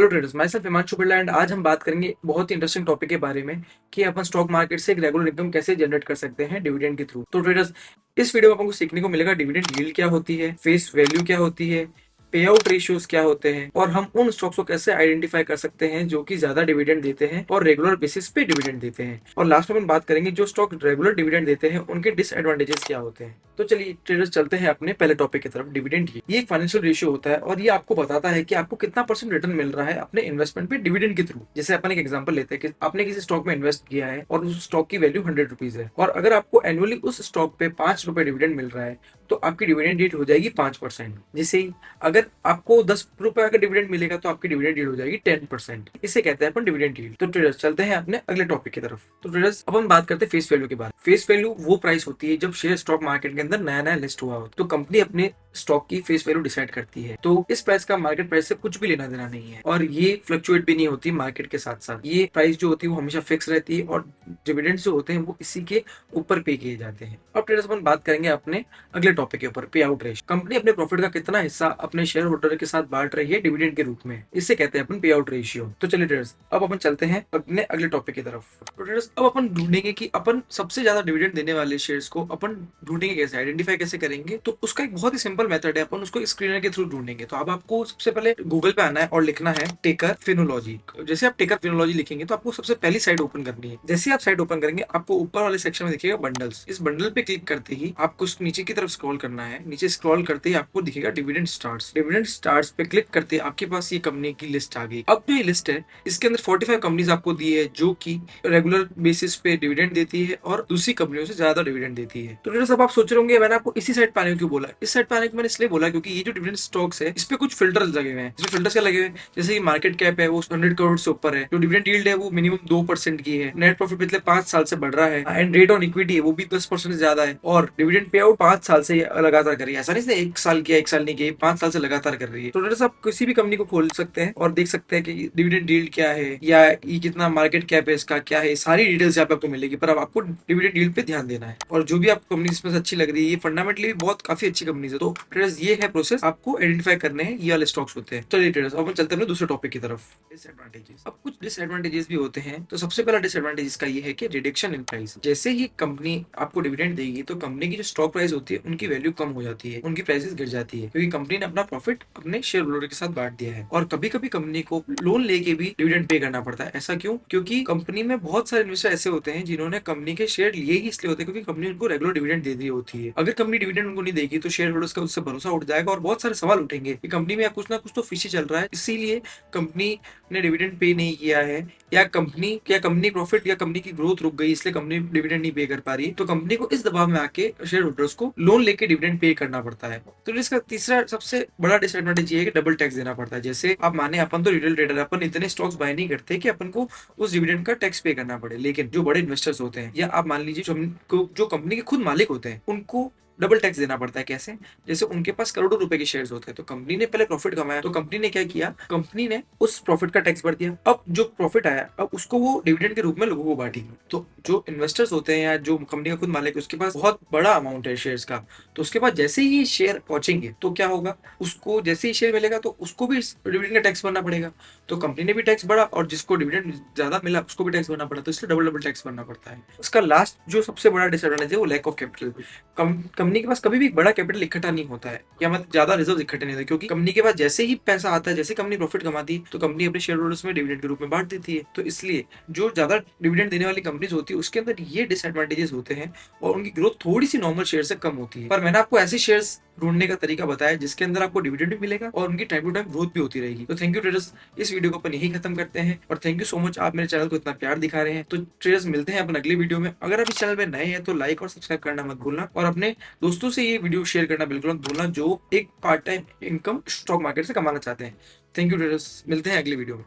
Hello traders, my self Himanshu Birla and आज हम बात करेंगे बहुत ही इंटरेस्टिंग टॉपिक के बारे में कि अपन स्टॉक मार्केट से एक रेगुलर इनकम कैसे जनरेट कर सकते हैं डिविडेंड के थ्रू। तो ट्रेडर्स, इस वीडियो में अपन को सीखने को मिलेगा डिविडेंड यील्ड क्या होती है, फेस वैल्यू क्या होती है, पे आउट रेशियोज क्या होते हैं और हम उन स्टॉक्स को कैसे आइडेंटिफाई कर सकते हैं जो कि ज्यादा डिविडेंड देते हैं और रेगुलर बेसिस पे डिविडेंड देते हैं। और लास्ट में अपन बात करेंगे जो स्टॉक रेगुलर डिविडेंड देते हैं उनके डिसएडवांटेजेस क्या होते हैं। तो चलिए ट्रेडर्स, चलते हैं अपने पहले टॉपिक की तरफ। डिविडेंड ये एक फाइनेंशियल रेशियो होता है और ये आपको बताता है कि आपको कितना परसेंट रिटर्न मिल रहा है अपने इन्वेस्टमेंट पे डिविडेंड के थ्रू। जैसे अपन एक एग्जांपल लेते हैं कि आपने किसी स्टॉक में इन्वेस्ट किया है और उस स्टॉक की वैल्यू 100 रुपीज है और अगर आपको एनुअली उस स्टॉक पे 5 रुपए डिविडेंड मिल रहा है तो आपकी डिविडेंड रेट हो जाएगी 5%। जैसे ही अगर आपको 10 रुपए का डिविडेंड मिलेगा तो आपकी डिविडेंड यील्ड हो जाएगी 10%। इसे कहते हैं अपन डिविडेंड यील्ड। तो ट्रेडर्स, चलते हैं अपने अगले टॉपिक की तरफ। तो ट्रेडर्स, अब हम बात करते हैं फेस वैल्यू के बाद। फेस वैल्यू वो प्राइस होती है जब शेयर स्टॉक मार्केट के अंदर नया नया लिस्ट हुआ हो तो कंपनी अपने स्टॉक की फेस वैल्यू डिसाइड करती है। तो इस प्राइस का मार्केट प्राइस से कुछ भी लेना देना नहीं है और ये फ्लक्चुएट भी नहीं होती मार्केट के साथ साथ। ये प्राइस जो होती है वो हमेशा फिक्स रहती है और डिविडेंड्स जो होते हैं वो इसी के ऊपर पे किए जाते हैं। अब ट्रेडर्स, अपन बात करेंगे अपने अगले टॉपिक के ऊपर, पे आउट रेशियो। कंपनी अपने प्रॉफिट का कितना हिस्सा अपने शेयर होल्डर के साथ बांट रही है डिविडेंड के रूप में, इसे कहते हैं अपन पे आउट रेशियो। तो चलिए ट्रेडर्स, अब अपन चलते हैं अपने अगले टॉपिक की तरफ। तो ट्रेडर्स, अब अपन ढूंढेंगे कि अपन सबसे ज्यादा डिविडेंड देने वाले शेयर्स को अपन ढूंढेंगे कैसे, आइडेंटिफाई कैसे करेंगे। तो उसका एक बहुत ही सिंपल मेथड है, अपन उसको स्क्रीनर के थ्रू ढूंढेंगे। तो अब आपको सबसे पहले गूगल पे आना है और लिखना है टेकर फिनोलॉजी। जैसे आप टेकर फिनोलॉजी लिखेंगे तो आपको सबसे पहली साइट ओपन करनी है। जैसे आप साइट ओपन करेंगे आपको ऊपर वाले सेक्शन में दिखेगा बंडल्स। इस बंडल पे क्लिक करते ही आपको नीचे की तरफ स्क्रॉल करना है। नीचे स्क्रॉल करते ही आपको दिखेगा डिविडेंड स्टार्स। डिविडेंड स्टार्स पे क्लिक करते ही आपके पास ये कंपनी की लिस्ट आ गई। अब जो ये लिस्ट है इसके अंदर 45 कंपनीज आपको दी है जो कि रेगुलर बेसिस पे डिविडेंड देती है और दूसरी कंपनियों से ज्यादा डिविडेंड देती है। तो सब आप सोच रहे होंगे मैंने आपको इसी साइट पे आने को क्यों बोला। इस साइट पे आने को मैंने इसलिए बोला क्योंकि ये जो डिविडेंड स्टॉक्स है इस पे कुछ फिल्टर्स लगे हुए हैं। इसमें फिल्टर्स क्या लगे हुए हैं, जैसे कि मार्केट कैप है वो 100 करोड़ से ऊपर है, जो डिविडेंड यील्ड है वो मिनिमम 2% की है, नेट प्रॉफिट पिछले 5 साल से बढ़ रहा है एंड रेट ऑन इक्विटी है वो भी 10% से ज्यादा है और डिविडेंड पे आउट 5 साल से लगातार कर रही है। ऐसा नहीं एक साल किया, एक साल नहीं किया, 5 साल से लगातार कर रही है। तो आप किसी भी कंपनी को खोल सकते हैं और देख सकते हैं कि डिविडेंड यील्ड क्या है या ये कितना मार्केट कैप है, इसका क्या है, सारी डिटेल्स यहाँ पे आपको मिलेगी। पर अब आपको डिविडेंड यील्ड पे ध्यान देना है और जो भी आपको कंपनी इसमें अच्छी लग रही है, ये फंडामेंटली बहुत काफी अच्छी कंपनी है। तो ट्रेडर्स, ये है प्रोसेस, आपको आइडेंटिफाई करने हैं ये वाले स्टॉक्स होते हैं। चलिए ट्रेडर्स, अब हम चलते हैं दूसरे टॉपिक की तरफ, डिसएडवांटेजेस। अब कुछ डिसएडवांटेजेस भी होते हैं। तो सबसे पहला डिसएडवांटेज का ये है कि रिडक्शन इन प्राइस। जैसे ही कंपनी आपको डिविडेंड देगी तो कंपनी की जो स्टॉक प्राइस होती है उनकी वैल्यू कम हो जाती है, उनकी प्राइसेस गिर जाती है क्योंकि कंपनी ने अपना प्रॉफिट अपने शेयर होल्डर के साथ बांट दिया है। और कभी कभी कंपनी को लोन लेके भी डिविडेंड पे करना पड़ता है। ऐसा क्यों? क्योंकि कंपनी में बहुत सारे इन्वेस्टर ऐसे होते हैं जिन्होंने कंपनी के शेयर लिए ही इसलिए होते हैं क्योंकि कंपनी उनको रेगुलर डिविडेंड दे दी होती है। अगर कंपनी डिविडेंड उनको नहीं देगी तो शेयर होल्डर्स का उससे भरोसा उठ जाएगा और बहुत सारे सवाल उठेंगे कि कंपनी में कुछ ना कुछ तो फिशी चल रहा है, इसीलिए कंपनी ने डिविडेंड पे नहीं किया है, या कंपनी प्रॉफिट या कंपनी की ग्रोथ रुक गई इसलिए कंपनी डिविडेंड नहीं पे कर पा रही। तो कंपनी को इस दबाव में आके शेयर होल्डर्स को लोन लेके डिविडेंड पे करना पड़ता है। तो इसका तीसरा सबसे बड़ा डिसएडवांटेज ये है कि डबल टैक्स देना पड़ता है। जैसे आप माने अपन तो रिटेल ट्रेडर, अपन इतने स्टॉक्स बाय नहीं करते कि अपन को उस डिविडेंड का टैक्स पे करना पड़े, लेकिन जो बड़े इन्वेस्टर्स होते हैं या आप मान लीजिए जो कंपनी के खुद मालिक होते हैं उनको डबल टैक्स देना पड़ता है। कैसे? जैसे उनके पास करोड़ों रुपए के शेयर्स होते हैं तो कंपनी ने पहले प्रॉफिट कमाया तो कंपनी ने क्या किया, कंपनी ने उस प्रॉफिट का टैक्स भर दिया। अब जो प्रॉफिट आया अब उसको वो डिविडेंड के रूप में लोगों को बांटेगी। तो जो इन्वेस्टर्स होते हैं या जो कंपनी का खुद मालिक है उसके पास बहुत बड़ा अमाउंट है शेयर्स का, तो उसके पास जैसे ही शेयर पहुंचेंगे तो क्या होगा, उसको जैसे ही शेयर मिलेगा तो उसको भी डिविडेंड का टैक्स भरना पड़ेगा। तो कंपनी ने भी टैक्स बढ़ा और जिसको डिविडेंड ज्यादा मिला उसको भी टैक्स भरना पड़ा, तो इसलिए डबल डबल टैक्स भरना पड़ता है। उसका लास्ट जो सबसे बड़ा डिसएडवांटेज है वो लैक ऑफ कैपिटल। कंपनी के पास कभी भी बड़ा कैपिटल इकट्ठा नहीं होता है या मतलब ज्यादा रिजर्व इकट्ठे नहीं होते क्योंकि कंपनी के पास जैसे ही पैसा आता है, जैसे कंपनी प्रॉफिट कमाती है तो कंपनी अपने शेयर होल्डर्स में डिविडेंड के रूप में बांट देती है। तो इसलिए जो ज्यादा डिविडेंड देने वाली कंपनीज होती है उसके अंदर ये डिसएडवांटेजेस होते हैं और उनकी ग्रोथ थोड़ी सी नॉर्मल शेयर से कम होती है। पर मैंने आपको ऐसे शेयर्स ढूंढने का तरीका बताया जिसके अंदर आपको डिविडेंड भी मिलेगा और उनकी टाइम टू टाइम ग्रोथ भी होती रहेगी। तो थैंक यू ट्रेडर्स, इस वीडियो को अपन यही खत्म करते हैं और थैंक यू सो मच आप मेरे चैनल को इतना प्यार दिखा रहे हैं। तो ट्रेडर्स, मिलते हैं अपन अगले वीडियो में। अगर आप इस चैनल में नए हैं तो लाइक और सब्सक्राइब करना मत भूलना और अपने दोस्तों से ये वीडियो शेयर करना बिल्कुल मत भूलना जो एक part time income stock market से कमाना चाहते हैं। थैंक यू ट्रेडर्स, मिलते हैं अगले वीडियो में।